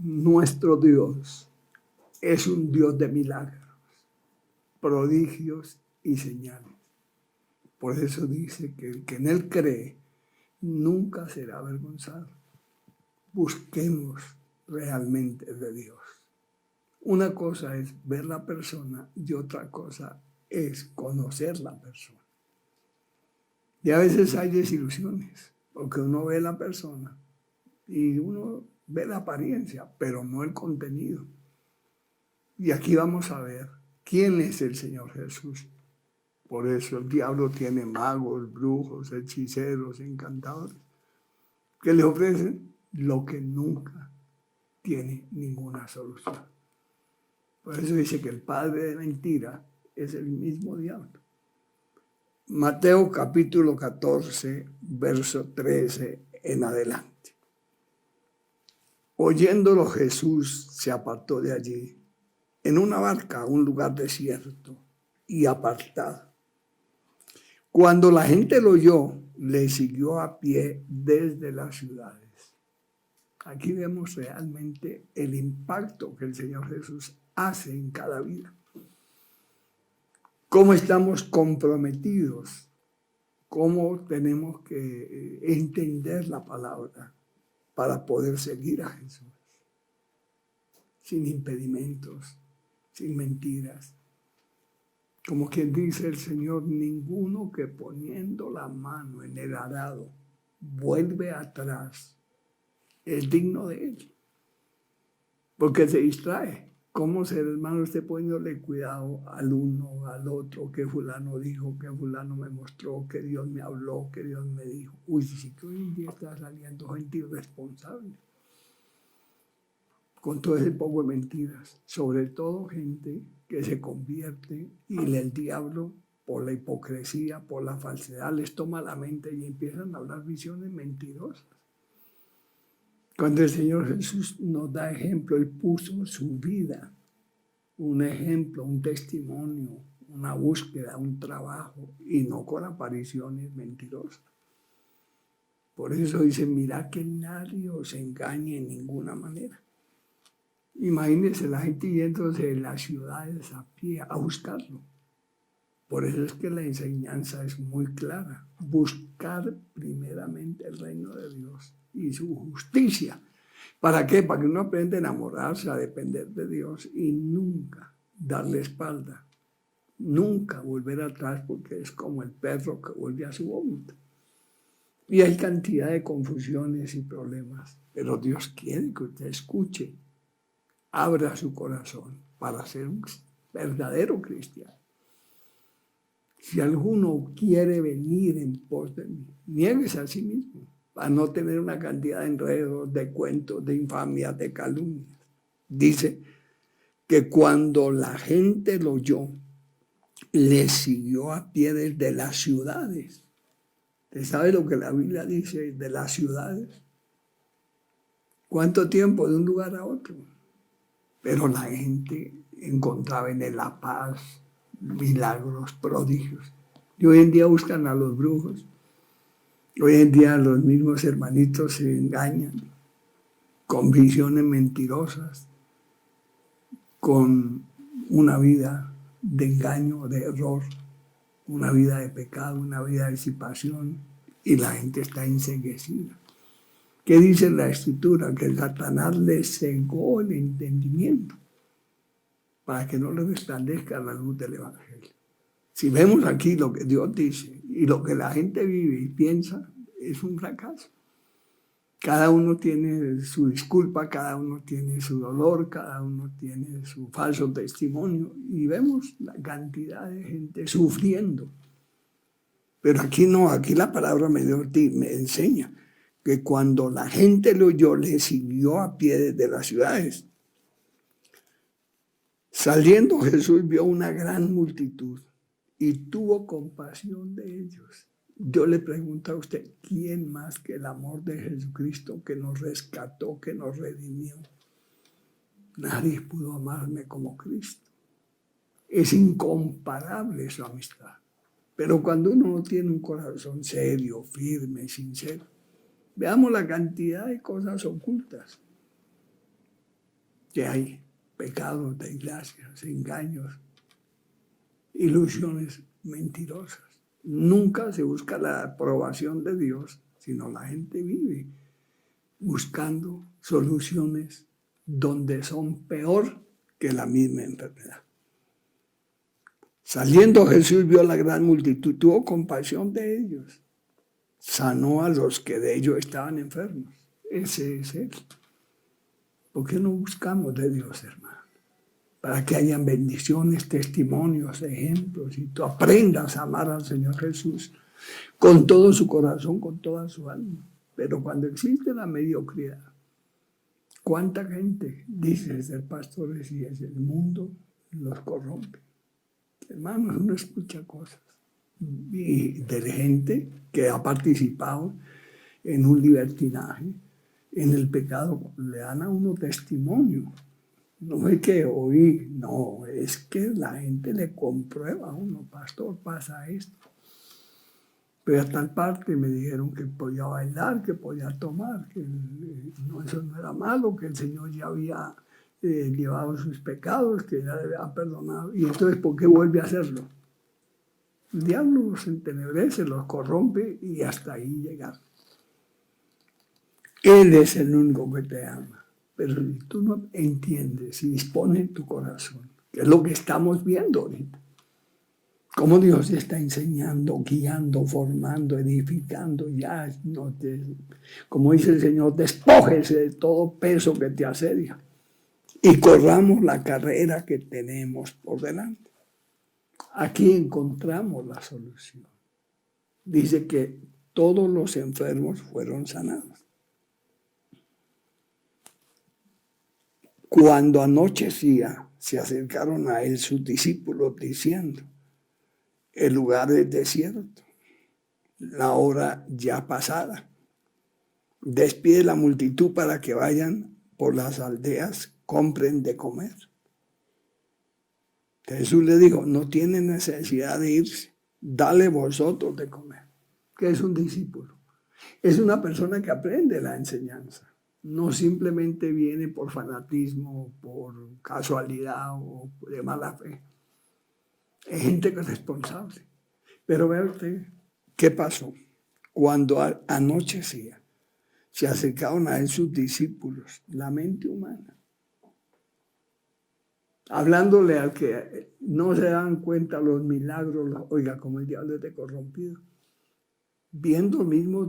Nuestro Dios es un Dios de milagros, prodigios y señales. Por eso dice que el que en Él cree nunca será avergonzado. Busquemos realmente de Dios. Una cosa es ver la persona y otra cosa es conocer la persona. Y a veces hay desilusiones, porque uno ve la persona y uno ve la apariencia, pero no el contenido. Y aquí vamos a ver quién es el Señor Jesús. Por eso el diablo tiene magos, brujos, hechiceros, encantadores, que le ofrecen lo que nunca tiene ninguna solución. Por eso dice que el padre de mentira es el mismo diablo. Mateo capítulo 14, verso 13 en adelante. Oyéndolo Jesús se apartó de allí, en una barca a un lugar desierto y apartado. Cuando la gente lo oyó, le siguió a pie desde las ciudades. Aquí vemos realmente el impacto que el Señor Jesús hace en cada vida. Cómo estamos comprometidos, cómo tenemos que entender la palabra para poder seguir a Jesús. Sin impedimentos, sin mentiras. Como quien dice el Señor, ninguno que poniendo la mano en el arado vuelve atrás es digno de él. Porque se distrae. ¿Cómo ser hermano esté poniéndole cuidado al uno, al otro? Que fulano dijo, que fulano me mostró, que Dios me habló, que Dios me dijo. Uy, sí que hoy en día está saliendo gente irresponsable. Con todo ese poco de mentiras. Sobre todo gente que se convierte y el diablo, por la hipocresía, por la falsedad, les toma la mente y empiezan a hablar visiones mentirosas. Cuando el Señor Jesús nos da ejemplo, Él puso su vida, un ejemplo, un testimonio, una búsqueda, un trabajo, y no con apariciones mentirosas. Por eso dice, mirad que nadie os engañe en ninguna manera. Imagínense la gente yéndose de las ciudades a pie a buscarlo. Por eso es que la enseñanza es muy clara. Buscar primeramente el reino de Dios y su justicia. ¿Para qué? Para que uno aprenda a enamorarse, a depender de Dios y nunca darle espalda. Nunca volver atrás porque es como el perro que vuelve a su vómito. Y hay cantidad de confusiones y problemas. Pero Dios quiere que usted escuche. Abra su corazón para ser un verdadero cristiano. Si alguno quiere venir en pos de mí, niéguese a sí mismo, para no tener una cantidad de enredos, de cuentos, de infamias, de calumnias. Dice que cuando la gente lo oyó, le siguió a pie desde las ciudades. ¿Usted sabe lo que la Biblia dice de las ciudades? ¿Cuánto tiempo de un lugar a otro? Pero la gente encontraba en él la paz, milagros, prodigios. Y hoy en día buscan a los brujos. Hoy en día los mismos hermanitos se engañan con visiones mentirosas, con una vida de engaño, de error, una vida de pecado, una vida de disipación, y la gente está enceguecida. ¿Qué dice la Escritura? Que el Satanás le cegó el entendimiento para que no le resplandezca la luz del Evangelio. Si vemos aquí lo que Dios dice y lo que la gente vive y piensa, es un fracaso. Cada uno tiene su disculpa, cada uno tiene su dolor, cada uno tiene su falso testimonio y vemos la cantidad de gente sufriendo. Pero aquí no, aquí la palabra me enseña que cuando la gente lo oyó, le siguió a pie desde las ciudades. Saliendo Jesús vio una gran multitud y tuvo compasión de ellos. Yo le pregunto a usted, ¿quién más que el amor de Jesucristo que nos rescató, que nos redimió? Nadie pudo amarme como Cristo. Es incomparable su amistad. Pero cuando uno no tiene un corazón serio, firme, sincero, veamos la cantidad de cosas ocultas. que hay pecados, desgracias, engaños, ilusiones mentirosas. Nunca se busca la aprobación de Dios, sino la gente vive buscando soluciones donde son peor que la misma enfermedad. Saliendo Jesús vio a la gran multitud, tuvo compasión de ellos, sanó a los que de ellos estaban enfermos. Ese es Él. ¿Por qué no buscamos de Dios, hermano? Para que hayan bendiciones, testimonios, ejemplos, y tú aprendas a amar al Señor Jesús con todo su corazón, con toda su alma. Pero cuando existe la mediocridad, ¿cuánta gente dice ser pastores y es el mundo los corrompe? Hermanos, uno escucha cosas y de gente que ha participado en un libertinaje, en el pecado, le dan a uno testimonio. No es que oí, no, es que la gente le comprueba a uno, pastor, pasa esto. Pero a tal parte me dijeron que podía bailar, que podía tomar, que no, eso no era malo, que el Señor ya había llevado sus pecados, que ya le había perdonado. Y entonces, ¿por qué vuelve a hacerlo? El diablo los entenebrece, los corrompe y hasta ahí llegar. Él es el único que te ama. Pero si tú no entiendes y dispones en tu corazón, que es lo que estamos viendo ahorita, cómo Dios te está enseñando, guiando, formando, edificando, ya, como dice el Señor, despójese de todo peso que te asedia y corramos la carrera que tenemos por delante. Aquí encontramos la solución. Dice que todos los enfermos fueron sanados. Cuando anochecía, se acercaron a él sus discípulos diciendo: el lugar es desierto, la hora ya pasada. Despide la multitud para que vayan por las aldeas, compren de comer. Jesús le dijo: no tienen necesidad de irse, dale vosotros de comer. ¿Qué es un discípulo? Es una persona que aprende la enseñanza. No simplemente viene por fanatismo, por casualidad o de mala fe. Es gente que es responsable. Pero vea usted, ¿qué pasó? Cuando anochecía, se acercaron a él sus discípulos, la mente humana, hablándole al que no se dan cuenta los milagros, oiga, como el diablo es corrompido, viendo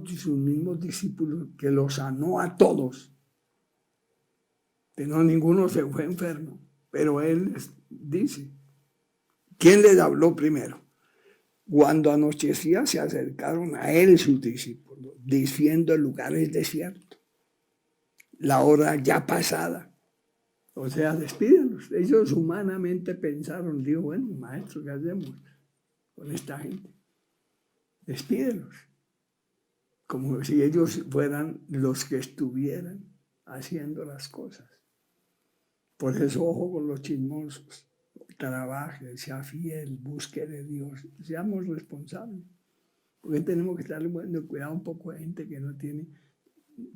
sus mismos discípulos que los sanó a todos, que no ninguno se fue enfermo, pero él dice, ¿quién les habló primero? Cuando anochecía se acercaron a él sus discípulos, diciendo: el lugar es desierto, la hora ya pasada. O sea, despídenlos. Ellos humanamente pensaron, digo, bueno, maestro, ¿qué hacemos con esta gente? Despídenlos. Como si ellos fueran los que estuvieran haciendo las cosas. Por eso, ojo con los chismosos. Trabaje, sea fiel, busque de Dios, seamos responsables. Porque tenemos que estar bueno, cuidado un poco de gente que no tiene,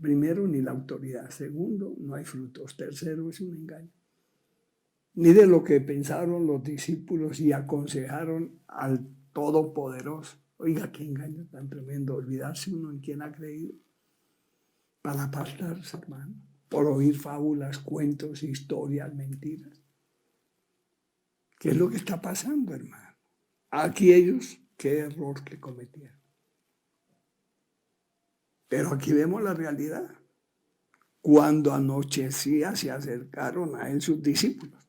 primero, ni la autoridad. Segundo, no hay frutos. Tercero, es un engaño. Ni de lo que pensaron los discípulos y aconsejaron al Todopoderoso. Oiga, qué engaño tan tremendo, olvidarse uno en quién ha creído para apartarse, hermano, por oír fábulas, cuentos, historias, mentiras. ¿Qué es lo que está pasando, hermano? Aquí ellos, qué error que cometieron. Pero aquí vemos la realidad. Cuando anochecía se acercaron a él sus discípulos,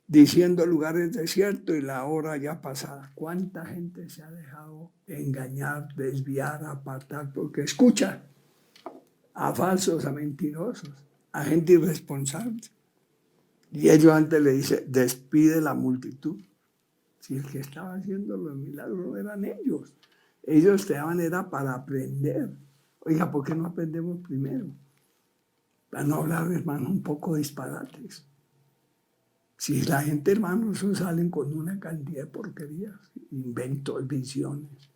diciendo: el lugar es desierto y la hora ya pasada. ¿Cuánta gente se ha dejado engañar, desviar, apartar? Porque escucha a falsos, a mentirosos, a gente irresponsable. Y ellos antes le dicen: despide la multitud. Si el que estaba haciendo los milagros eran ellos. Ellos estaban era para aprender. Oiga, ¿por qué no aprendemos primero? Para no hablar, hermano, un poco de disparates. Si la gente, hermano, eso salen con una cantidad de porquerías, inventos, visiones,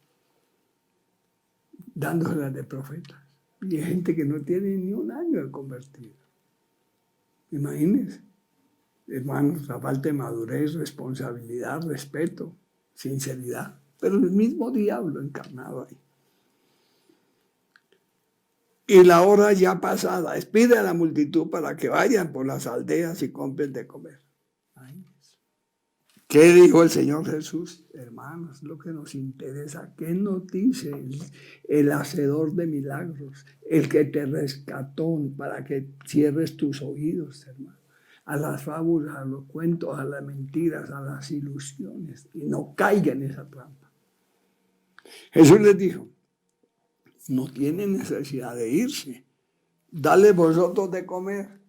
dándoselas de profetas. Y hay gente que no tiene ni un año de convertido. Imagínense, hermanos, la falta de madurez, responsabilidad, respeto, sinceridad. Pero el mismo diablo encarnado ahí. Y la hora ya pasada, despide a la multitud para que vayan por las aldeas y compren de comer. ¿Qué dijo el Señor Jesús? Hermanos, lo que nos interesa, ¿qué nos dice el hacedor de milagros? El que te rescató para que cierres tus oídos, hermano, a las fábulas, a los cuentos, a las mentiras, a las ilusiones, y no caiga en esa trampa. Jesús les dijo, no tienen necesidad de irse, dale vosotros de comer.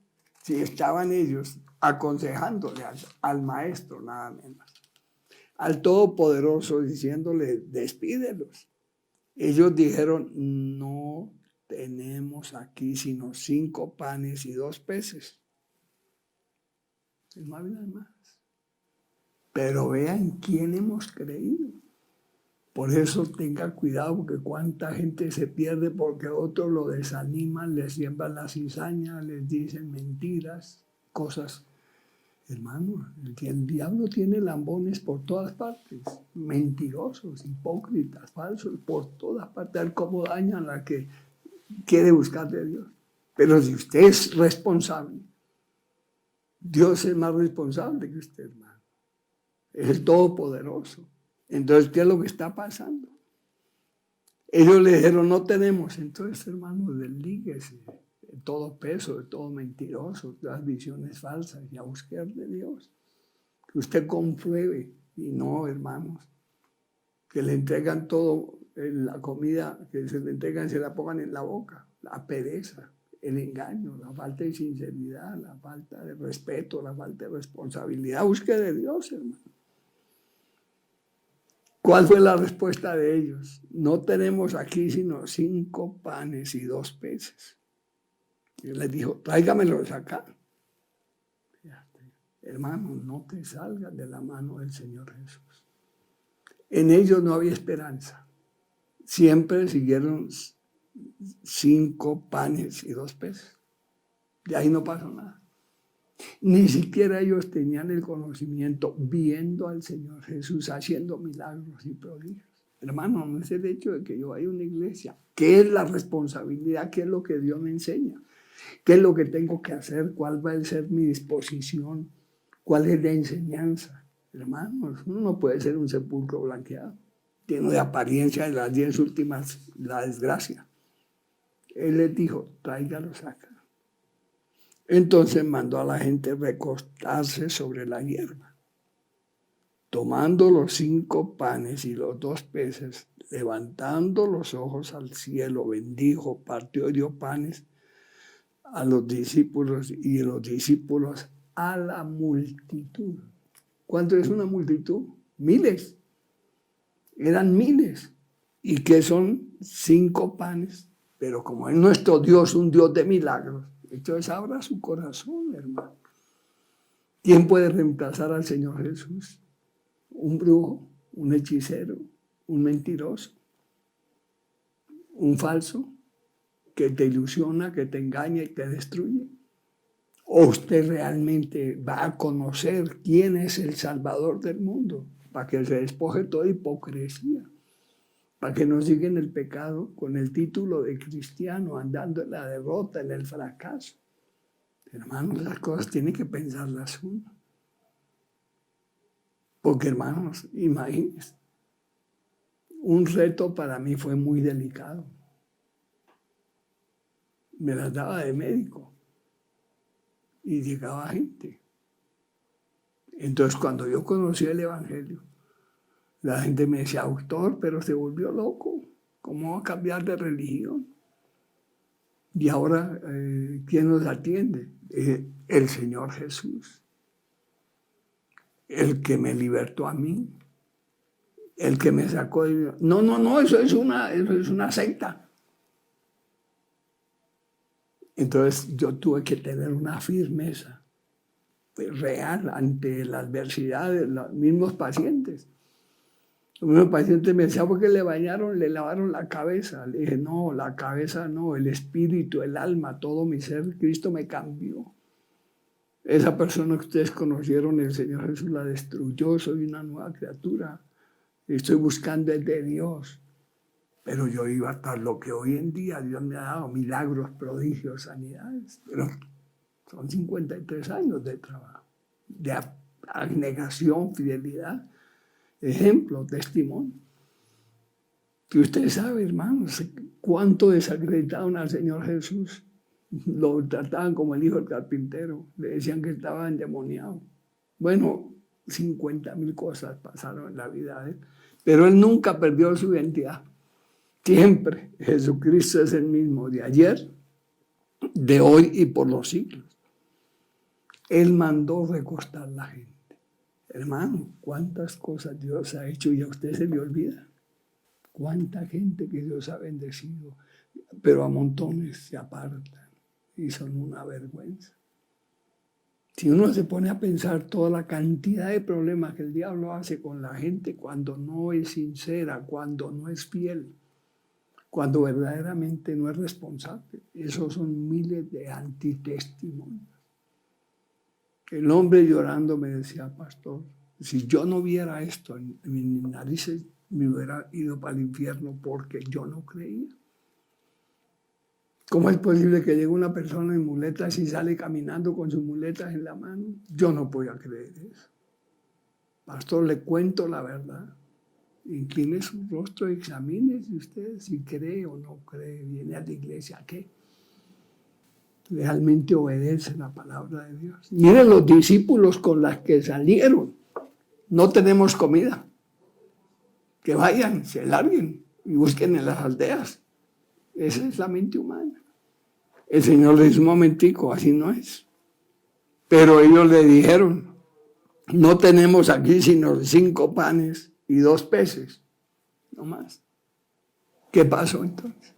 Si estaban ellos aconsejándole al maestro, nada menos, al Todopoderoso, diciéndole, despídelos. Ellos dijeron, no tenemos aquí sino 5 panes y 2 peces. No hay nada más. Pero vean quién hemos creído. Por eso tenga cuidado, porque cuánta gente se pierde porque otros lo desaniman, les siembran la cizaña, les dicen mentiras, cosas. Hermano, el diablo tiene lambones por todas partes, mentirosos, hipócritas, falsos, por todas partes. A ver cómo dañan a la que quiere buscar de Dios. Pero si usted es responsable, Dios es más responsable que usted, hermano. Es el Todopoderoso. Entonces, ¿qué es lo que está pasando? Ellos le dijeron, no tenemos. Entonces, hermano, deslíguese de todo peso, de todo mentiroso, de las visiones falsas y a buscar de Dios. Que usted compruebe y no, hermanos, que le entregan todo, la comida que se le entregan, se la pongan en la boca. La pereza, el engaño, la falta de sinceridad, la falta de respeto, la falta de responsabilidad. Busque de Dios, hermano. ¿Cuál fue la respuesta de ellos? No tenemos aquí sino 5 panes y 2 peces. Y les dijo, tráigamelos acá. Hermano, no te salgas de la mano del Señor Jesús. En ellos no había esperanza. Siempre siguieron 5 panes y 2 peces. De ahí no pasó nada. Ni siquiera ellos tenían el conocimiento viendo al Señor Jesús haciendo milagros y prodigios. Hermano, no es el hecho de que yo vaya a una iglesia. ¿Qué es la responsabilidad? ¿Qué es lo que Dios me enseña? ¿Qué es lo que tengo que hacer? ¿Cuál va a ser mi disposición? ¿Cuál es la enseñanza? Hermanos, uno no puede ser un sepulcro blanqueado, lleno de apariencia de las 10 últimas, la desgracia. Él les dijo, tráigalos acá. Entonces mandó a la gente recostarse sobre la hierba. Tomando los 5 panes y los 2 peces, levantando los ojos al cielo, bendijo, partió y dio panes a los discípulos y los discípulos a la multitud. ¿Cuánto es una multitud? Miles. Eran miles. ¿Y qué son 5 panes? Pero como es nuestro Dios, un Dios de milagros, entonces abra su corazón, hermano. ¿Quién puede reemplazar al Señor Jesús? ¿Un brujo? ¿Un hechicero? ¿Un mentiroso? ¿Un falso? ¿Que te ilusiona, que te engaña y te destruye? ¿O usted realmente va a conocer quién es el Salvador del mundo? Para que se despoje toda hipocresía. Para que no siga en el pecado con el título de cristiano, andando en la derrota, en el fracaso. Hermanos, las cosas tienen que pensarlas uno. Porque, hermanos, imagínense, un reto para mí fue muy delicado. Me las daba de médico y llegaba gente. Entonces, cuando yo conocí el Evangelio, la gente me decía, autor, pero se volvió loco. ¿Cómo va a cambiar de religión? Y ahora, ¿quién nos atiende? El Señor Jesús. El que me libertó a mí. El que me sacó de... No, eso es una secta. Entonces yo tuve que tener una firmeza real ante la adversidad de los mismos pacientes. Los mismos pacientes me decían, ¿por qué le bañaron, le lavaron la cabeza? Le dije, no, la cabeza no, el espíritu, el alma, todo mi ser, Cristo me cambió. Esa persona que ustedes conocieron, el Señor Jesús la destruyó, soy una nueva criatura. Estoy buscando el de Dios. Pero yo iba hasta lo que hoy en día Dios me ha dado, milagros, prodigios, sanidades. Pero son 53 años de trabajo, de abnegación, fidelidad, ejemplo, testimonio. Que usted sabe, hermanos, cuánto desacreditaron al Señor Jesús. Lo trataban como el hijo del carpintero. Le decían que estaba endemoniado. Bueno, 50,000 cosas pasaron en la vida de él. Pero él nunca perdió su identidad. Siempre Jesucristo es el mismo de ayer, de hoy y por los siglos. Él mandó recostar la gente. Hermano, cuántas cosas Dios ha hecho y a usted se le olvida. Cuánta gente que Dios ha bendecido, pero a montones se apartan y son una vergüenza. Si uno se pone a pensar toda la cantidad de problemas que el diablo hace con la gente cuando no es sincera, cuando no es fiel, cuando verdaderamente no es responsable, esos son miles de antitestimonios. El hombre llorando me decía, pastor, si yo no viera esto en mis narices, me hubiera ido para el infierno porque yo no creía. ¿Cómo es posible que llegue una persona en muletas y sale caminando con sus muletas en la mano? Yo no podía creer eso. Pastor, le cuento la verdad. Incline su rostro, examínese usted si cree o no cree. Viene a la iglesia, ¿a qué? Realmente obedece la palabra de Dios. Miren los discípulos con los que salieron. No tenemos comida. Que vayan, se larguen y busquen en las aldeas. Esa es la mente humana. El Señor le dice, un momentico, así no es. Pero ellos le dijeron, no tenemos aquí sino 5 panes y 2 peces, no más. ¿Qué pasó entonces?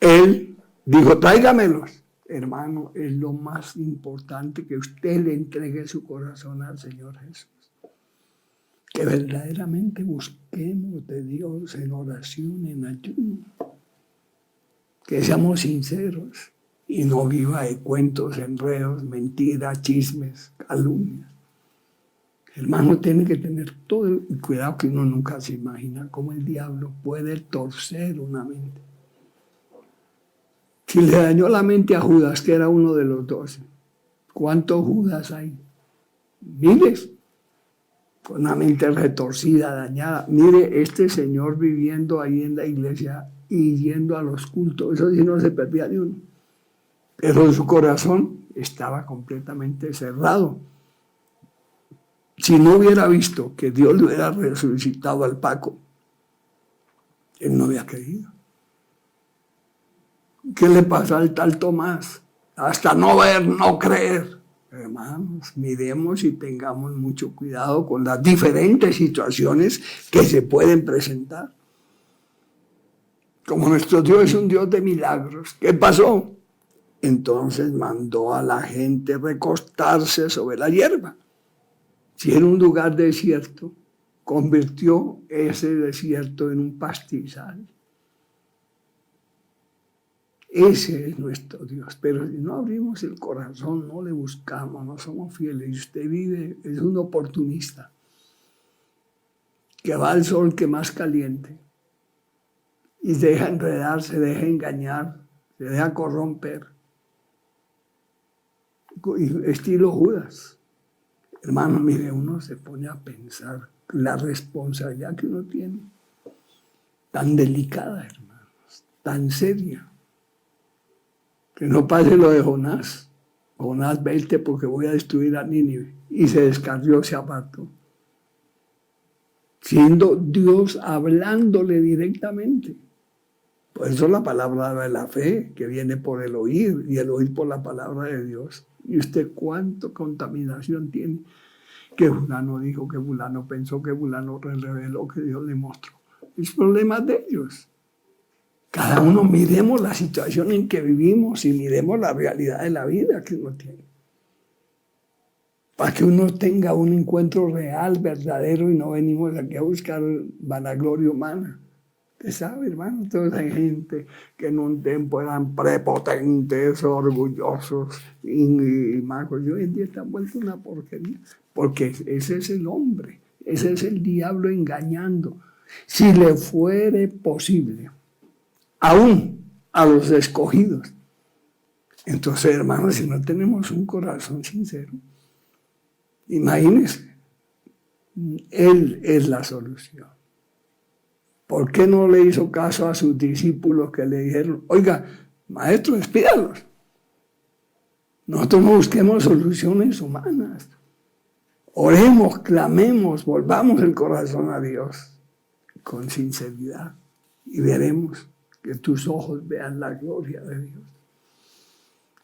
Él dijo, tráigamelos. Hermano, es lo más importante que usted le entregue su corazón al Señor Jesús. Que verdaderamente busquemos de Dios en oración, en ayuno. Que seamos sinceros y no viva de cuentos, enredos, mentiras, chismes, calumnias. Hermano, tiene que tener todo el cuidado que uno nunca se imagina cómo el diablo puede torcer una mente. Si le dañó la mente a Judas, que era uno de los 12, ¿cuántos Judas hay? Miles. Con una mente retorcida, dañada. Mire, este señor viviendo ahí en la iglesia y yendo a los cultos, eso sí no se perdía de uno. Pero su corazón estaba completamente cerrado. Si no hubiera visto que Dios le hubiera resucitado al Paco, él no había creído. ¿Qué le pasó al tal Tomás? Hasta no ver, no creer. Hermanos, miremos y tengamos mucho cuidado con las diferentes situaciones que se pueden presentar. Como nuestro Dios es un Dios de milagros, ¿qué pasó? Entonces mandó a la gente recostarse sobre la hierba. Si era un lugar desierto, convirtió ese desierto en un pastizal. Ese es nuestro Dios. Pero si no abrimos el corazón, no le buscamos, no somos fieles, y usted vive, es un oportunista, que va al sol que más caliente, y se deja enredar, se deja engañar, se deja corromper. Estilo Judas. Hermano, mire, uno se pone a pensar la responsabilidad que uno tiene, tan delicada, hermanos, tan seria. Que no pase lo de Jonás. Jonás, vete porque voy a destruir a Nínive. Y se descarrió, se apartó. Siendo Dios hablándole directamente. Por eso la palabra de la fe, que viene por el oír, y el oír por la palabra de Dios. ¿Y usted cuánta contaminación tiene? Que fulano dijo, que fulano pensó, que fulano reveló, que Dios le mostró. Es problema de ellos. Cada uno miremos la situación en que vivimos y miremos la realidad de la vida que uno tiene. Para que uno tenga un encuentro real, verdadero, y no venimos aquí a buscar vanagloria humana. Usted sabe, hermano, toda esa gente que en un tiempo eran prepotentes, orgullosos y magos, y hoy en día están vueltos una porquería, porque ese es el hombre, ese es el diablo engañando. Si le fuere posible, aún a los escogidos. Entonces, hermanos, si no tenemos un corazón sincero, imagínense, Él es la solución. ¿Por qué no le hizo caso a sus discípulos que le dijeron, oiga, maestro, despídalos? Nosotros no busquemos soluciones humanas. Oremos, clamemos, volvamos el corazón a Dios con sinceridad y veremos que tus ojos vean la gloria de Dios.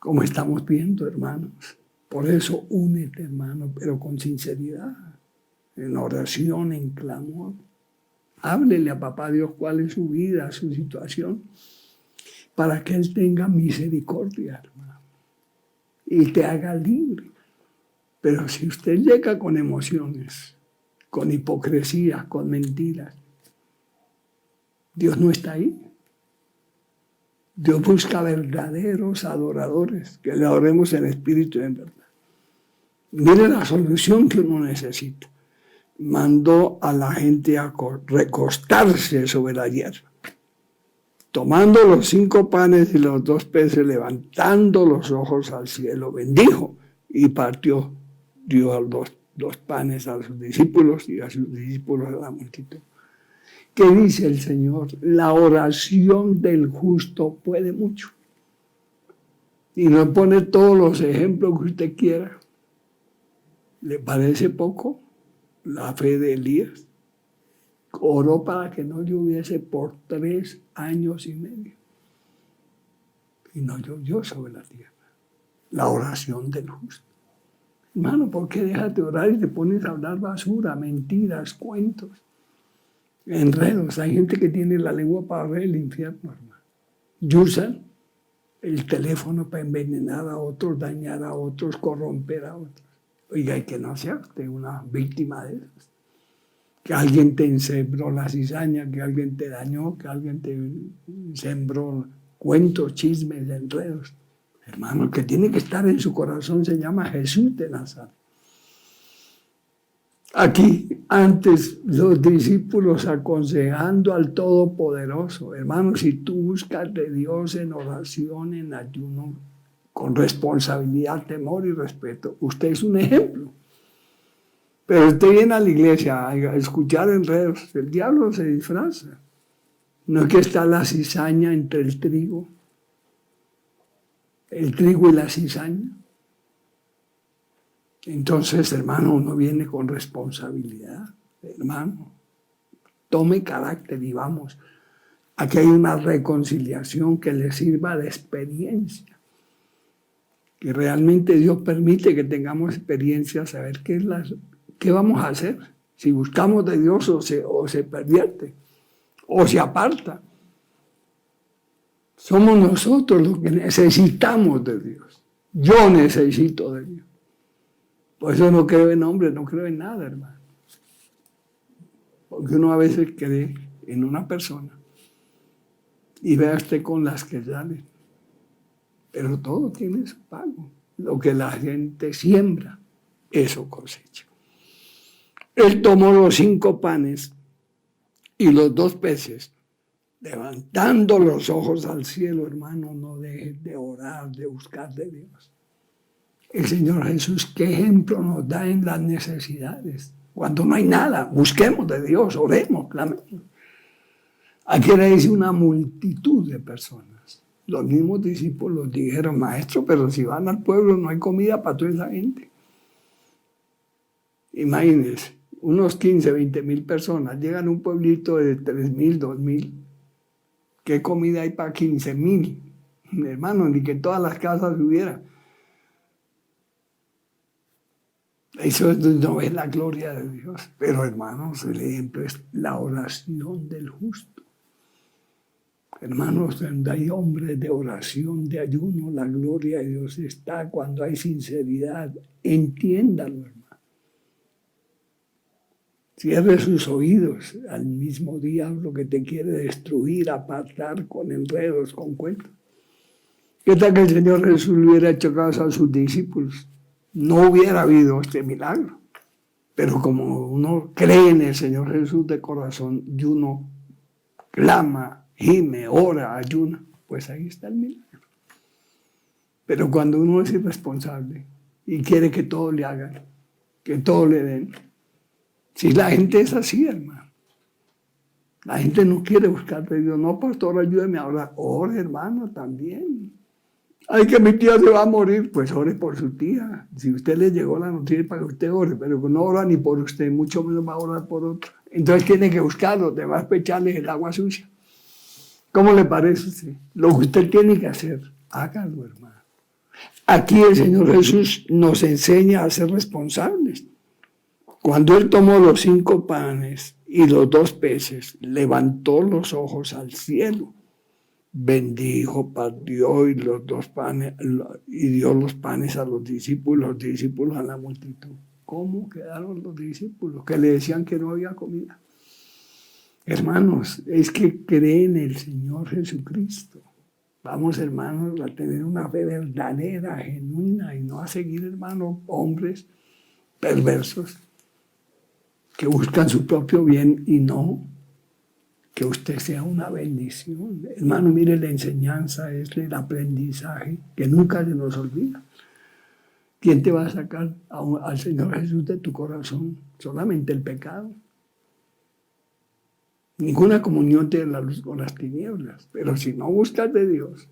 Como estamos viendo, hermanos. Por eso únete, hermano, pero con sinceridad, en oración, en clamor. Háblele a papá Dios cuál es su vida, su situación, para que Él tenga misericordia, hermano, y te haga libre. Pero si usted llega con emociones, con hipocresía, con mentiras, Dios no está ahí. Dios busca verdaderos adoradores, que le adoremos en espíritu y en verdad. Mire la solución que uno necesita. Mandó a la gente a recostarse sobre la hierba, tomando los 5 panes y los 2 peces, levantando los ojos al cielo, bendijo y partió, dio los 2 panes a sus discípulos y a sus discípulos a la multitud. ¿Qué dice el Señor? La oración del justo puede mucho. Y no pone todos los ejemplos que usted quiera. ¿Le parece poco? La fe de Elías. Oró para que no lloviese por 3 años y medio. Y no llovió sobre la tierra. La oración del justo. Hermano, ¿por qué dejas de orar y te pones a hablar basura, mentiras, cuentos, enredos? Hay gente que tiene la lengua para ver el infierno, hermano. Y usan el teléfono para envenenar a otros, dañar a otros, corromper a otros. Oiga, y que no sea usted una víctima de eso. Que alguien te ensembró la cizaña, que alguien te dañó, que alguien te sembró cuentos, chismes, enredos. Hermano, el que tiene que estar en su corazón se llama Jesús de Nazaret. Aquí, antes, los discípulos aconsejando al Todopoderoso. Hermano, si tú buscas de Dios en oración, en ayuno, con responsabilidad, temor y respeto, usted es un ejemplo. Pero usted viene a la iglesia a escuchar enredos. El diablo se disfraza. No es que está la cizaña entre el trigo y la cizaña. Entonces, hermano, uno viene con responsabilidad. Hermano, tome carácter y vamos. Aquí hay una reconciliación que le sirva de experiencia. Que realmente Dios permite que tengamos experiencia, saber qué vamos a hacer. Si buscamos de Dios o se pervierte, o se aparta. Somos nosotros los que necesitamos de Dios. Yo necesito de Dios. Por eso no creo en hombres, no creo en nada, hermano. Porque uno a veces cree en una persona y vea usted con las que salen. Pero todo tiene su pago. Lo que la gente siembra, eso cosecha. Él tomó los 5 panes y los 2 peces, levantando los ojos al cielo, hermano, no dejes de orar, de buscar de Dios. El Señor Jesús, ¿qué ejemplo nos da en las necesidades? Cuando no hay nada, busquemos de Dios, oremos, clamemos. Aquí le dice una multitud de personas. Los mismos discípulos dijeron, maestro, pero si van al pueblo no hay comida para toda esa gente. Imagínense, unos 15, 20 mil personas llegan a un pueblito de 3.000, 2.000. ¿Qué comida hay para 15.000? Hermano, ni que todas las casas hubiera. Eso no es la gloria de Dios. Pero, hermanos, el ejemplo es la oración del justo. Hermanos, donde hay hombres de oración, de ayuno, la gloria de Dios está cuando hay sinceridad. Entiéndalo, hermano. Cierre sus oídos al mismo diablo que te quiere destruir, apartar con enredos, con cuentos. ¿Qué tal que el Señor Jesús le hubiera hecho caso a sus discípulos? No hubiera habido este milagro. Pero como uno cree en el Señor Jesús de corazón y uno clama, gime, ora, ayuna, pues ahí está el milagro. Pero cuando uno es irresponsable y quiere que todo le hagan, que todo le den, si la gente es así, hermano, la gente no quiere buscar de Dios. No, pastor, ayúdeme a orar. Ore, hermano, también. Ay, que mi tía se va a morir. Pues ore por su tía. Si usted le llegó la noticia para que usted ore, pero no ora ni por usted, mucho menos va a orar por otro. Entonces tiene que buscarlo, te va a echarle el agua sucia. ¿Cómo le parece a usted? Lo que usted tiene que hacer, hágalo, hermano. Aquí el Señor Jesús nos enseña a ser responsables. Cuando Él tomó los 5 panes y los 2 peces, levantó los ojos al cielo, bendijo, partió y los 2 panes, y dio los panes a los discípulos a la multitud. ¿Cómo quedaron los discípulos? Que le decían que no había comida. Hermanos, es que creen en el Señor Jesucristo. Vamos, hermanos, a tener una fe verdadera, genuina, y no a seguir, hermanos, hombres perversos que buscan su propio bien y no que usted sea una bendición. Hermano, mire, la enseñanza es el aprendizaje que nunca se nos olvida. ¿Quién te va a sacar al Señor Jesús de tu corazón? Solamente el pecado. Ninguna comunión tiene la luz con las tinieblas. Pero si no buscas de Dios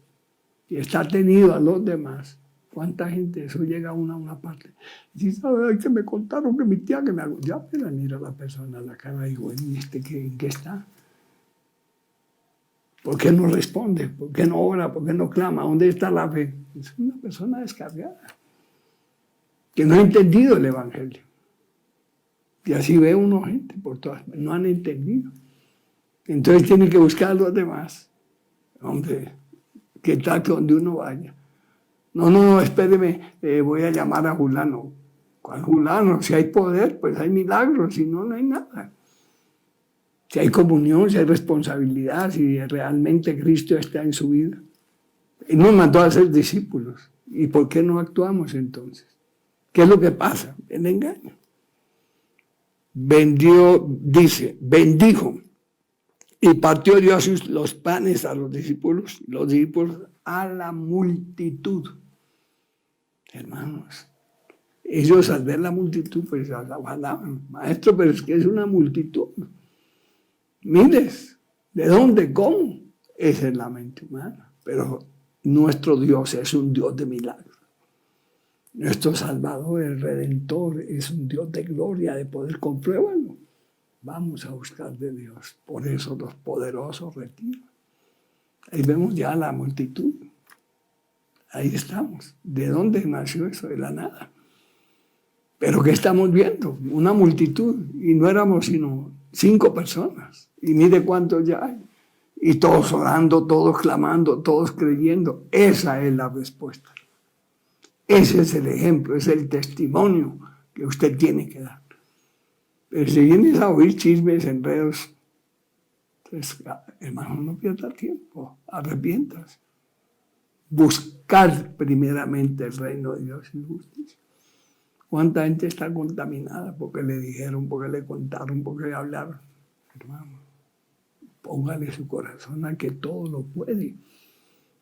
y está tenido a los demás, ¿cuánta gente? Eso llega a una parte. Si sabes que me contaron que mi tía que me hago. Ya me la mira la persona a la cara y digo, ¿en qué está? ¿Por qué no responde? ¿Por qué no ora? ¿Por qué no clama? ¿Dónde está la fe? Es una persona descarriada que no ha entendido el Evangelio. Y así ve uno gente por todas, no han entendido. Entonces tiene que buscar a los demás. Hombre, ¿qué tal que donde uno vaya? No, espéreme, voy a llamar a fulano. ¿Cuál fulano? Si hay poder, pues hay milagros, si no, no hay nada. Si hay comunión, si hay responsabilidad, si realmente Cristo está en su vida. Él nos mandó a ser discípulos. ¿Y por qué no actuamos entonces? ¿Qué es lo que pasa? El engaño. Bendijo y partió Dios los panes a los discípulos a la multitud. Hermanos, ellos al ver la multitud, pues alaban, maestro, pero es que es una multitud. Miles, ¿de dónde? ¿Cómo? Esa es la mente humana. Pero nuestro Dios es un Dios de milagros. Nuestro Salvador, el Redentor, es un Dios de gloria, de poder. Compruébalo. Vamos a buscar de Dios. Por eso los poderosos retiran. Ahí vemos ya la multitud. Ahí estamos. ¿De dónde nació eso? De la nada. Pero ¿qué estamos viendo? Una multitud. Y no éramos sino 5 personas. Y mire cuántos ya hay. Y todos orando, todos clamando, todos creyendo. Esa es la respuesta. Ese es el ejemplo, es el testimonio que usted tiene que dar. Pero si vienes a oír chismes, enredos, pues, hermano, no pierda tiempo, arrepientas. Buscar primeramente el reino de Dios y justicia. ¿Cuánta gente está contaminada porque le dijeron, porque le contaron, porque le hablaron? Hermano, póngale su corazón a que todo lo puede.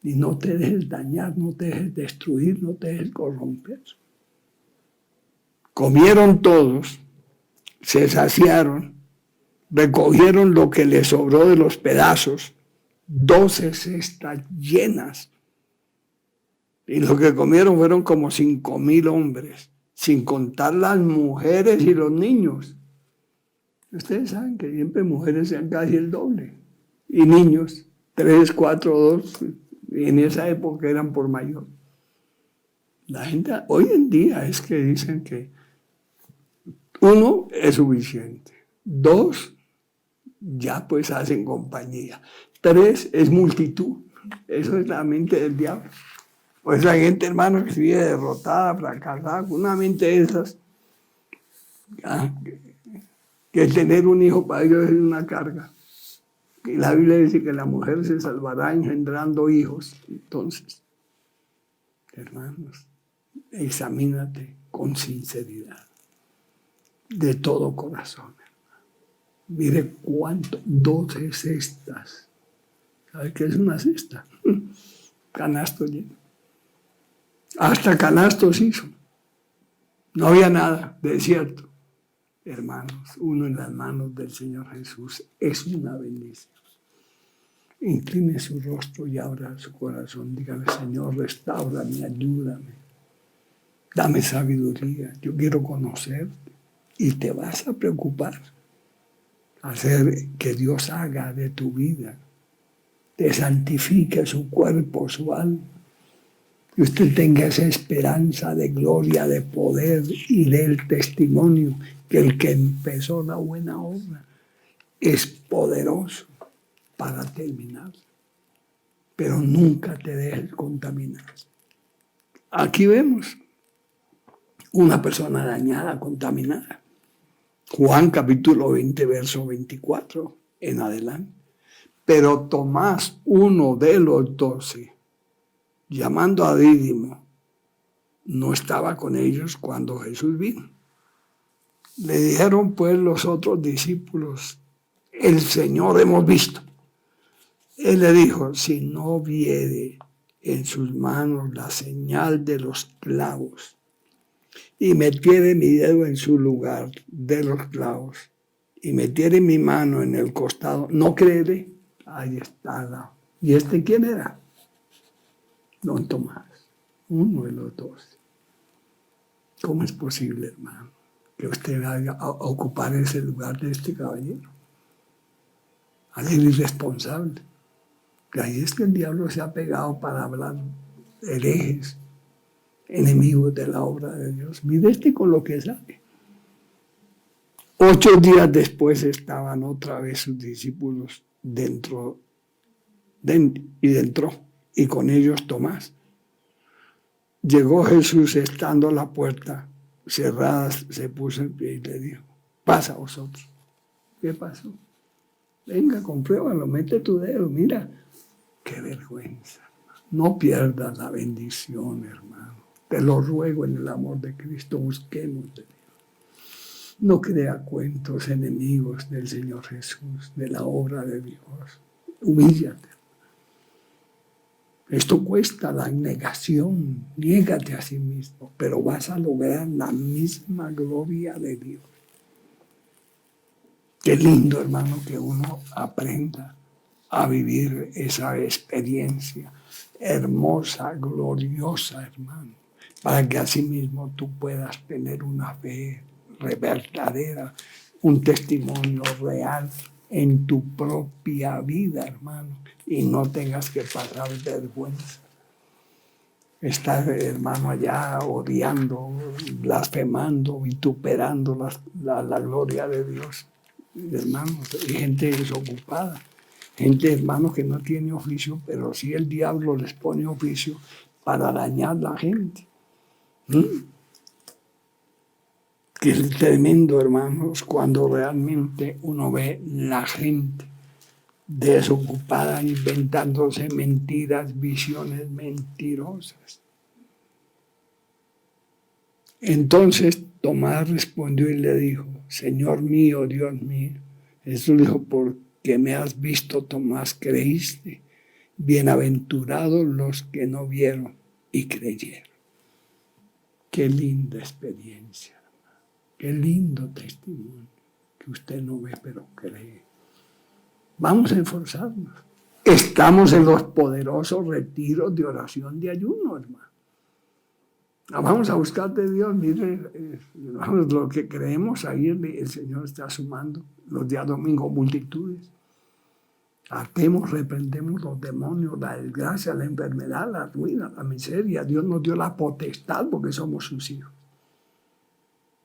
Y no te dejes dañar, no te dejes destruir, no te dejes corromper. Comieron todos, se saciaron, recogieron lo que les sobró de los pedazos, 12 cestas llenas. Y lo que comieron fueron como 5,000 hombres, sin contar las mujeres y los niños. Ustedes saben que siempre mujeres sean casi el doble. Y niños, 3, 4, 2, en esa época eran por mayor. La gente hoy en día es que dicen que 1 es suficiente, 2 ya pues hacen compañía, 3 es multitud. Eso es la mente del diablo. Pues la gente, hermano, que se vive derrotada, fracasada, con una mente de esas, que tener un hijo para ellos es una carga. Y la Biblia dice que la mujer se salvará engendrando hijos. Entonces, hermanos, examínate con sinceridad, de todo corazón. Mire cuánto, 12 cestas. ¿Sabe qué es una cesta? Canasto lleno. Hasta canastos hizo. No había nada, desierto. Hermanos, uno en las manos del Señor Jesús es una bendición. Incline su rostro y abra su corazón. Dígale, Señor, restáurame, ayúdame. Dame sabiduría. Yo quiero conocerte. Y te vas a preocupar. Hacer que Dios haga de tu vida. Te santifique su cuerpo, su alma. Que usted tenga esa esperanza de gloria, de poder y del testimonio que el que empezó la buena obra es poderoso para terminar. Pero nunca te dejes contaminar. Aquí vemos una persona dañada, contaminada. Juan capítulo 20, verso 24 en adelante. Pero Tomás, uno de los 12, llamando a Dídimo, no estaba con ellos cuando Jesús vino. Le dijeron pues los otros discípulos, el Señor hemos visto. Él le dijo, si no viere en sus manos la señal de los clavos y metiere mi dedo en su lugar de los clavos y metiere mi mano en el costado, no creeré. Ahí está. ¿Y este quién era? Don Tomás, uno de los 12. ¿Cómo es posible, hermano, que usted vaya a ocupar ese lugar de este caballero? Alguien irresponsable. Que ahí es que el diablo se ha pegado para hablar herejes, enemigos de la obra de Dios. Mire este con lo que sabe. 8 días después estaban otra vez sus discípulos dentro, y con ellos Tomás. Llegó Jesús estando la puerta cerrada, se puso en pie y le dijo, pasa vosotros. ¿Qué pasó? Venga, compruébalo, mete tu dedo, mira. Qué vergüenza. No pierdas la bendición, hermano. Te lo ruego en el amor de Cristo, busquemos de Dios. No crea cuentos enemigos del Señor Jesús, de la obra de Dios. Humíllate. Esto cuesta la negación, niégate a sí mismo, pero vas a lograr la misma gloria de Dios. Qué lindo, hermano, que uno aprenda a vivir esa experiencia hermosa, gloriosa, hermano, para que así mismo tú puedas tener una fe verdadera, un testimonio real en tu propia vida, hermano, y no tengas que pasar vergüenza. Estás, hermano, allá odiando, blasfemando, vituperando la gloria de Dios. Hermanos, hay gente desocupada, gente, hermano, que no tiene oficio, pero sí el diablo les pone oficio para dañar a la gente. Que es tremendo, hermanos, cuando realmente uno ve la gente desocupada inventándose mentiras, visiones mentirosas. Entonces Tomás respondió y le dijo, Señor mío, Dios mío. Jesús dijo, porque me has visto, Tomás, creíste. Bienaventurados los que no vieron y creyeron. Qué linda experiencia, hermano. Qué lindo testimonio, que usted no ve pero cree. Vamos a esforzarnos. Estamos en los poderosos retiros de oración de ayuno, hermano. Vamos a buscar de Dios. Mire, lo que creemos ahí, el Señor está sumando los días domingos multitudes. Atemos, reprendemos los demonios, la desgracia, la enfermedad, la ruina, la miseria. Dios nos dio la potestad porque somos sus hijos.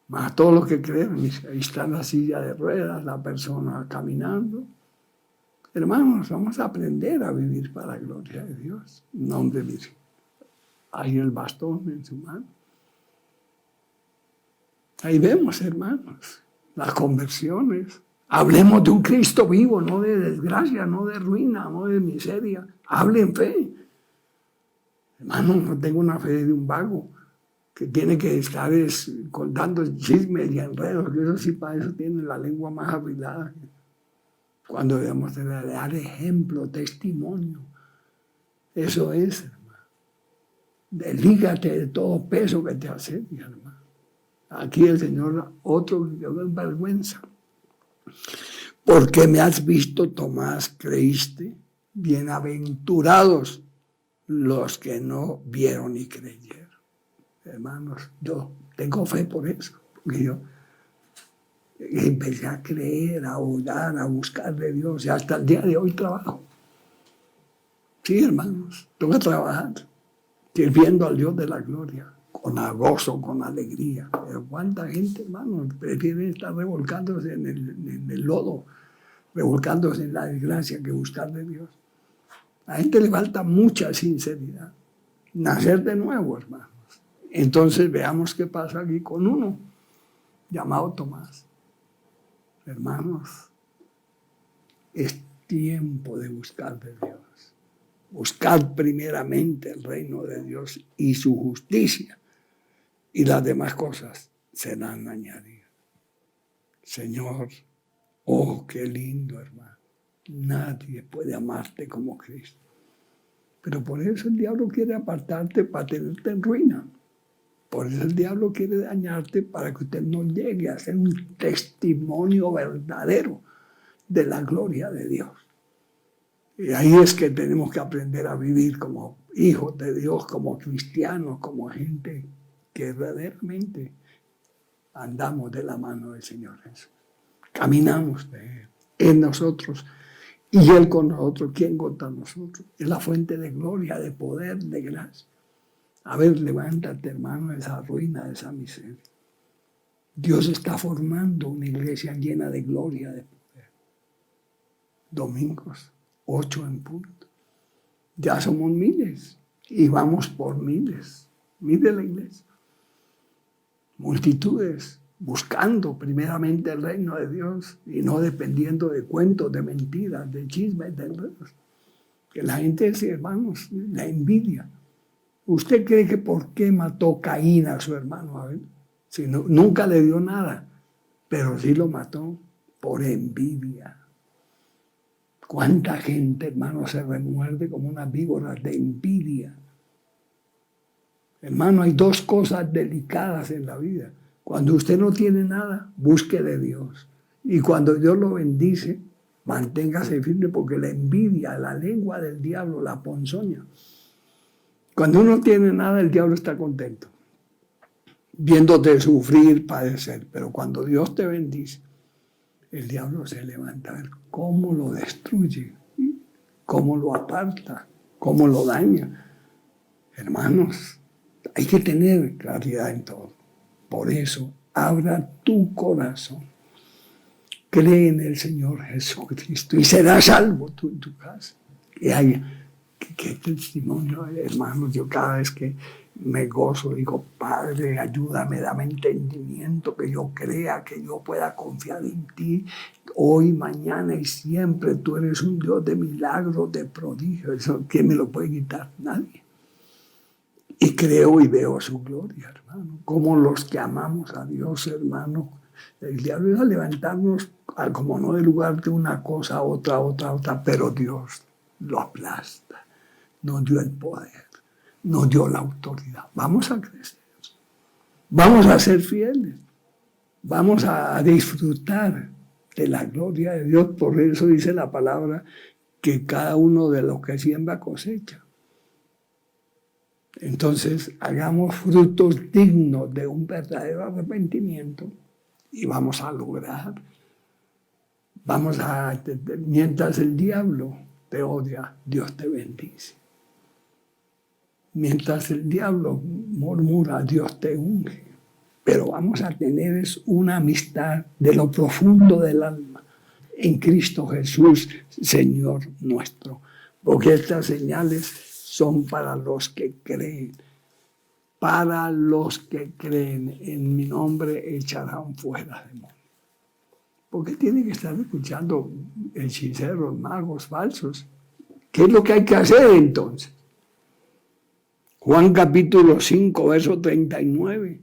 Más todos los que creen, ahí está la silla de ruedas, la persona caminando. Hermanos, vamos a aprender a vivir para la gloria de Dios. Nombre de Dios. Hay el bastón en su mano. Ahí vemos, hermanos, las conversiones. Hablemos de un Cristo vivo, no de desgracia, no de ruina, no de miseria. Hablen fe. Hermano, no tengo una fe de un vago que tiene que estar contando chismes y enredos, que eso sí, para eso tiene la lengua más afilada. Cuando debemos de dar ejemplo, testimonio. Eso es, hermano. Deslígate de todo peso que te asedia, hermano. Aquí el Señor, otro que es vergüenza. Porque me has visto, Tomás, creíste. Bienaventurados los que no vieron y creyeron. Hermanos, yo tengo fe por eso. Porque yo empecé a creer, a orar, a buscar de Dios. Y hasta el día de hoy trabajo. Sí, hermanos, tengo que trabajar. Sirviendo al Dios de la gloria. Con gozo, con alegría. Pero cuánta gente, hermano, prefiere estar revolcándose en el lodo, revolcándose en la desgracia que buscar de Dios. A la gente le falta mucha sinceridad. Nacer de nuevo, hermanos. Entonces veamos qué pasa aquí con uno llamado Tomás. Hermanos, es tiempo de buscar de Dios. Buscar primeramente el reino de Dios y su justicia. Y las demás cosas serán añadidas. Señor, oh, qué lindo, hermano. Nadie puede amarte como Cristo. Pero por eso el diablo quiere apartarte para tenerte en ruina. Por eso el diablo quiere dañarte para que usted no llegue a ser un testimonio verdadero de la gloria de Dios. Y ahí es que tenemos que aprender a vivir como hijos de Dios, como cristianos, como gente que verdaderamente andamos de la mano del Señor Jesús. Caminamos de Él, en nosotros, y Él con nosotros. ¿Quién contra nosotros? Es la fuente de gloria, de poder, de gracia. A ver, levántate, hermano, de esa ruina, de esa miseria. Dios está formando una iglesia llena de gloria, de poder. Domingos, 8 en punto. Ya somos miles y vamos por miles. Mire la iglesia. Multitudes buscando primeramente el reino de Dios y no dependiendo de cuentos, de mentiras, de chismes, de enredos. Que la gente, hermanos, la envidia. ¿Usted cree que por qué mató Caín a su hermano Abel? Si no, nunca le dio nada, pero sí lo mató por envidia. ¿Cuánta gente, hermano, se remuerde como unas víboras de envidia? Hermano, hay dos cosas delicadas en la vida. Cuando usted no tiene nada, busque de Dios. Y cuando Dios lo bendice, manténgase firme, porque la envidia, la lengua del diablo, la ponzoña. Cuando uno tiene nada, el diablo está contento, viéndote sufrir, padecer. Pero cuando Dios te bendice, el diablo se levanta a ver cómo lo destruye, cómo lo aparta, cómo lo daña. Hermanos, hay que tener claridad en todo. Por eso, abra tu corazón. Cree en el Señor Jesucristo y serás salvo tú en tu casa. Y hay qué testimonio, hermanos. Yo cada vez que me gozo, digo, Padre, ayúdame, dame entendimiento, que yo crea, que yo pueda confiar en ti hoy, mañana y siempre. Tú eres un Dios de milagros, de prodigios. Eso, ¿quién me lo puede quitar? Nadie. Y creo y veo su gloria, hermano. Como los que amamos a Dios, hermano, el diablo es a levantarnos como no de lugar de una cosa, otra, pero Dios lo aplasta. Nos dio el poder, nos dio la autoridad. Vamos a crecer, vamos a ser fieles, vamos a disfrutar de la gloria de Dios. Por eso dice la palabra que cada uno de los que siembra cosecha. Entonces, hagamos frutos dignos de un verdadero arrepentimiento y vamos a lograr. Mientras el diablo te odia, Dios te bendice. Mientras el diablo murmura, Dios te unge. Pero vamos a tener una amistad de lo profundo del alma en Cristo Jesús, Señor nuestro. Porque estas señales son para los que creen. Para los que creen, en mi nombre echarán fuera demonios. ¿Por qué tiene que estar escuchando hechiceros, magos, falsos? ¿Qué es lo que hay que hacer entonces? Juan capítulo 5, verso 39.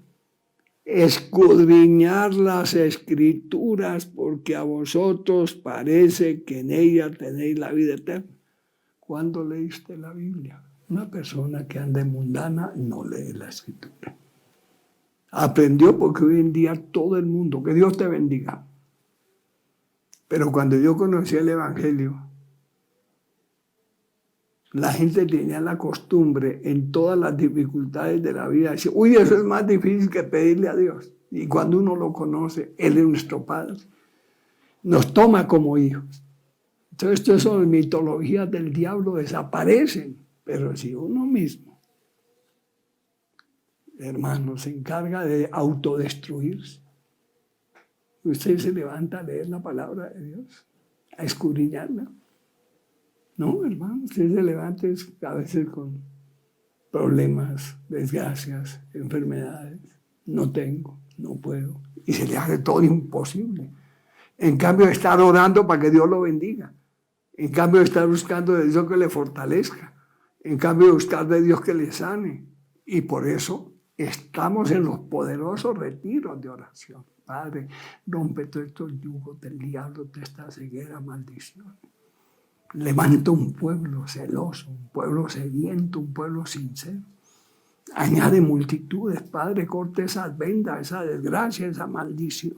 Escudriñar las escrituras, porque a vosotros parece que en ellas tenéis la vida eterna. ¿Cuándo leíste la Biblia? Una persona que anda en mundana no lee la escritura. Aprendió porque hoy en día todo el mundo, que Dios te bendiga. Pero cuando yo conocí el Evangelio, la gente tenía la costumbre en todas las dificultades de la vida de decir, uy, eso es más difícil que pedirle a Dios. Y cuando uno lo conoce, Él es nuestro Padre. Nos toma como hijos. Entonces, estas son mitologías del diablo, desaparecen. Pero si uno mismo, hermano, se encarga de autodestruirse, usted se levanta a leer la palabra de Dios, a escudriñarla. No, hermano, usted se levanta a veces con problemas, desgracias, enfermedades. No tengo, no puedo. Y se le hace todo imposible. En cambio, estar orando para que Dios lo bendiga. En cambio, estar buscando de Dios que le fortalezca. En cambio, buscar de Dios que le sane. Y por eso estamos en los poderosos retiros de oración. Padre, rompe todos estos yugos del diablo, de esta ceguera, maldición. Levanta un pueblo celoso, un pueblo sediento, un pueblo sincero. Añade multitudes, Padre, corte esas vendas, esa desgracia, esa maldición.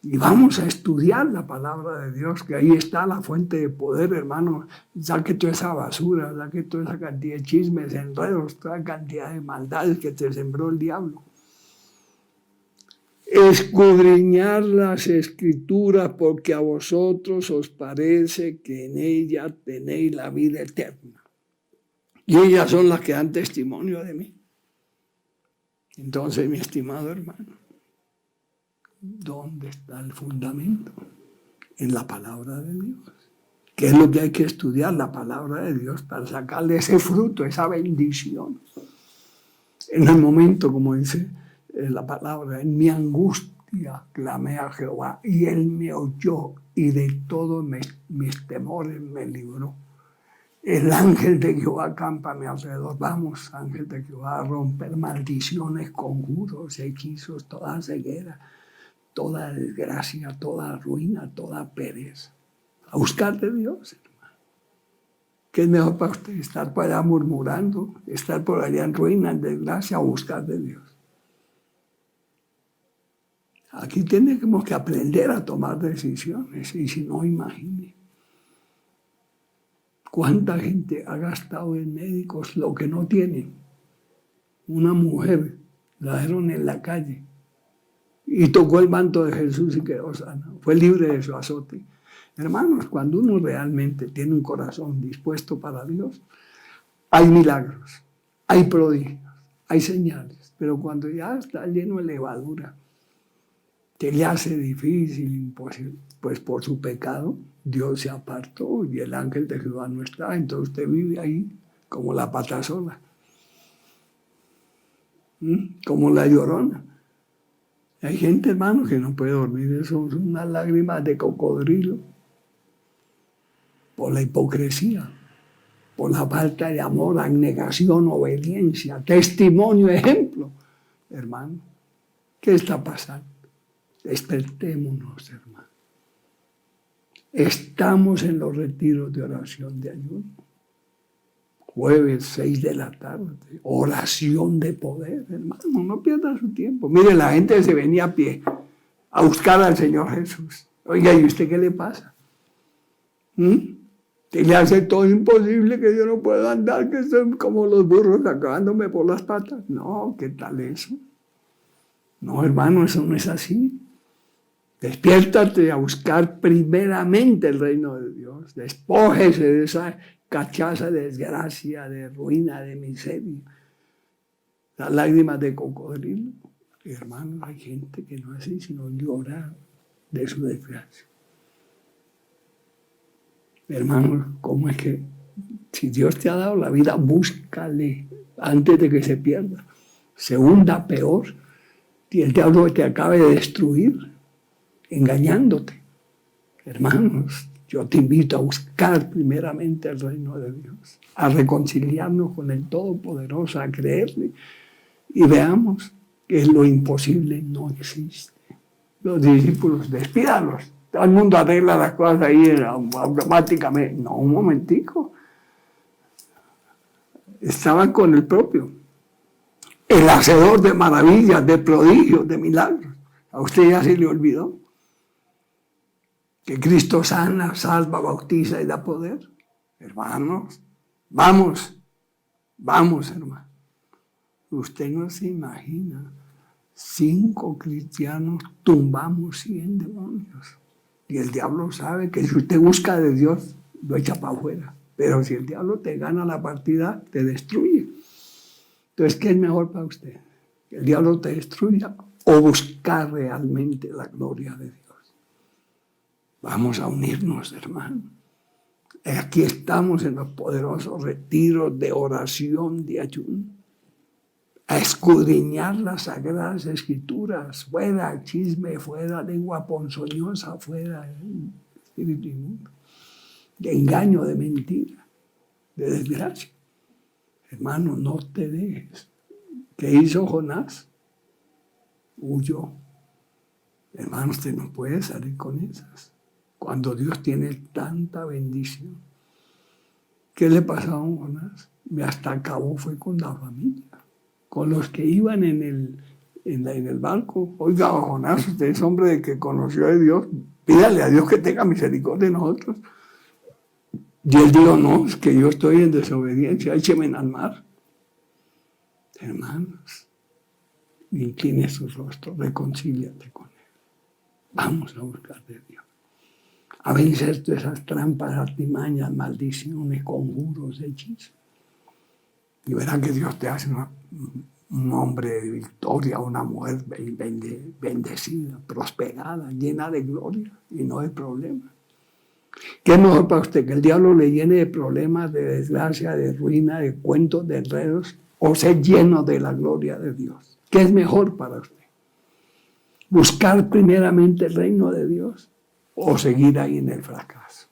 Y vamos a estudiar la palabra de Dios, que ahí está la fuente de poder, hermano. Saque toda esa basura, saque toda esa cantidad de chismes, enredos, toda cantidad de maldades que te sembró el diablo. Escudriñar las escrituras, porque a vosotros os parece que en ellas tenéis la vida eterna. Y ellas son las que dan testimonio de mí. Entonces, mi estimado hermano, ¿dónde está el fundamento? En la palabra de Dios. ¿Qué es lo que hay que estudiar? La palabra de Dios para sacarle ese fruto, esa bendición. En el momento, como dice la palabra, en mi angustia clamé a Jehová y Él me oyó y de todos mis temores me libró. El ángel de Jehová acampa a mi alrededor. Vamos, ángel de Jehová, a romper maldiciones, conjuros, hechizos, toda ceguera, toda desgracia, toda ruina, toda pereza. A buscar de Dios, hermano. ¿Qué es mejor para usted? Estar por allá murmurando, estar por allá en ruina, en desgracia, o buscar de Dios. Aquí tenemos que aprender a tomar decisiones, y si no, imagine. ¿Cuánta gente ha gastado en médicos lo que no tienen? Una mujer la dejaron en la calle y tocó el manto de Jesús y quedó sana. Fue libre de su azote. Hermanos, cuando uno realmente tiene un corazón dispuesto para Dios, hay milagros, hay prodigios, hay señales. Pero cuando ya está lleno de levadura, que le hace difícil, imposible, pues por su pecado Dios se apartó y el ángel de Jehová no está. Entonces usted vive ahí como la pata sola, como la llorona. Hay gente, hermano, que no puede dormir. Eso son unas lágrimas de cocodrilo por la hipocresía, por la falta de amor, abnegación, obediencia, testimonio, ejemplo. Hermano, ¿qué está pasando? Despertémonos, hermano. Estamos en los retiros de oración de ayuno. Jueves, 6 de la tarde. Oración de poder, hermano. No pierda su tiempo. Mire, la gente se venía a pie a buscar al Señor Jesús. Oiga, ¿y usted qué le pasa? ¿Te le hace todo imposible que yo no pueda andar, que estoy como los burros acabándome por las patas? No, ¿qué tal eso? No, hermano, eso no es así. Despiértate a buscar primeramente el reino de Dios. Despójese de esa cachaza de desgracia, de ruina, de miseria. Las lágrimas de cocodrilo. Hermano, hay gente que no hace sino llorar de su desgracia. Hermano, ¿cómo es que si Dios te ha dado la vida, búscale antes de que se pierda? Se hunda peor y el diablo te acabe de destruir. engañándote. Hermanos, yo te invito a buscar primeramente el reino de Dios, a reconciliarnos con el Todopoderoso, a creerle y veamos que lo imposible no existe. Los discípulos, despídalos. Todo el mundo arregla las cosas ahí automáticamente. No, un momentico. Estaban con el propio, el hacedor de maravillas, de prodigios, de milagros. A usted ya se le olvidó que Cristo sana, salva, bautiza y da poder. Hermanos, vamos, hermano. Usted no se imagina, 5 cristianos tumbamos 100 demonios. Y el diablo sabe que si usted busca de Dios, lo echa para afuera. Pero si el diablo te gana la partida, te destruye. Entonces, ¿qué es mejor para usted? ¿Que el diablo te destruya o buscar realmente la gloria de Dios? Vamos a unirnos, hermano. Aquí estamos en los poderosos retiros de oración, de ayuno, a escudriñar las sagradas escrituras, fuera chisme, fuera lengua ponzoñosa, fuera espíritu inmundo, de engaño, de mentira, de desgracia. Hermano, no te dejes. ¿Qué hizo Jonás? Huyó. Hermano, usted no puede salir con esas. Cuando Dios tiene tanta bendición. ¿Qué le pasó a don Jonás? Hasta acabó fue con la familia, con los que iban en el barco. Oiga, don Jonás, usted es hombre de que conoció a Dios, pídale a Dios que tenga misericordia de nosotros. Y él dijo, no, es que yo estoy en desobediencia, écheme al mar. Hermanos, incline su rostro, reconcíliate con él. Vamos a buscar de Dios, a vencer todas esas trampas, artimañas, maldiciones, conjuros, hechizos. Y verán que Dios te hace un hombre de victoria, una mujer bendecida, prosperada, llena de gloria y no de problemas. ¿Qué es mejor para usted? ¿Que el diablo le llene de problemas, de desgracia, de ruina, de cuentos, de enredos, o ser lleno de la gloria de Dios? ¿Qué es mejor para usted? ¿Buscar primeramente el reino de Dios o seguir ahí en el fracaso?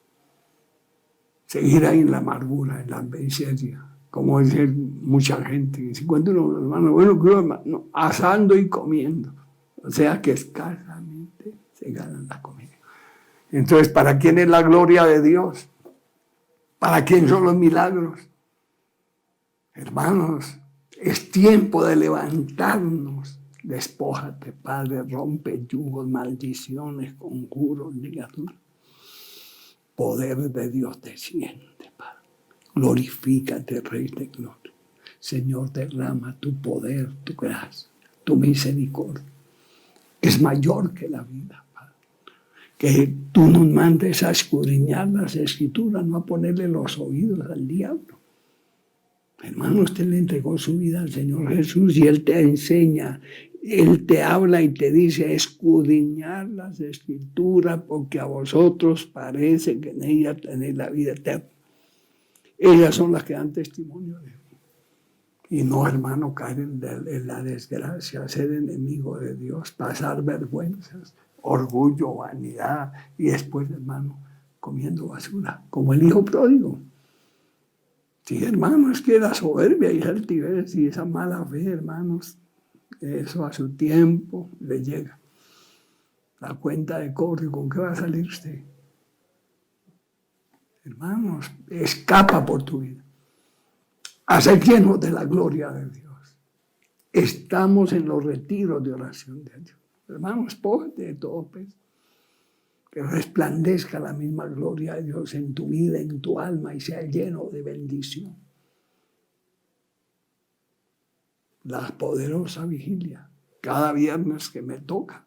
Seguir ahí en la amargura, en la miseria, como dice mucha gente. Si encuentra unos hermanos, bueno, asando y comiendo. O sea que escasamente se ganan la comida. Entonces, ¿para quién es la gloria de Dios? ¿Para quién son los milagros? Hermanos, es tiempo de levantarnos. Despójate, Padre, rompe yugos, maldiciones, conjuros, ligaduras. Poder de Dios desciende, Padre. Glorifícate, Rey de Gloria. Señor, derrama tu poder, tu gracia, tu misericordia. Es mayor que la vida, Padre. Que tú nos mandes a escudriñar las Escrituras, no a ponerle los oídos al diablo. Hermano, usted le entregó su vida al Señor Jesús y Él te enseña, Él te habla y te dice escudriñar las Escrituras porque a vosotros parece que en ellas tenéis la vida eterna. Ellas son las que dan testimonio de mí. Y no, hermano, caer en la desgracia, ser enemigo de Dios, pasar vergüenzas, orgullo, vanidad y después, hermano, comiendo basura, como el hijo pródigo. Sí, hermanos, que la soberbia y altivez y esa mala fe, hermanos, eso a su tiempo le llega. La cuenta de cobro, ¿con qué va a salir usted? Hermanos, escapa por tu vida. Hacer llenos de la gloria de Dios. Estamos en los retiros de oración de Dios. Hermanos, póngate de todo peso. Que resplandezca la misma gloria de Dios en tu vida, en tu alma y sea lleno de bendición. La poderosa vigilia, cada viernes que me toca,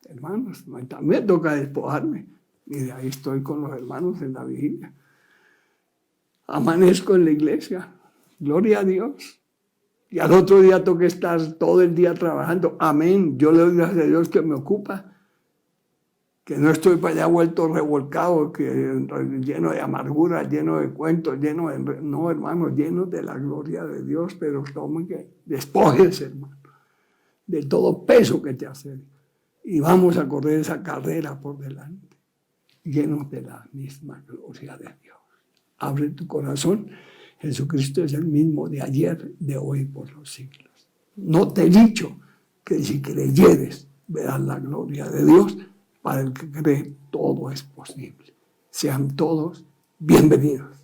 hermanos, también me toca despojarme. Mire, ahí estoy con los hermanos en la vigilia. Amanezco en la iglesia, gloria a Dios. Y al otro día toca estar todo el día trabajando. Amén. Yo le doy gracias a Dios que me ocupa. Que no estoy para allá vuelto revolcado, lleno de amargura, lleno de cuentos, lleno de... No, hermanos, llenos de la gloria de Dios, pero tomen que despójese, hermano, de todo peso que te hace y vamos a correr esa carrera por delante, llenos de la misma gloria de Dios. Abre tu corazón. Jesucristo es el mismo de ayer, de hoy, por los siglos. No te he dicho que si creyeres verás la gloria de Dios. Para el que cree, todo es posible. Sean todos bienvenidos.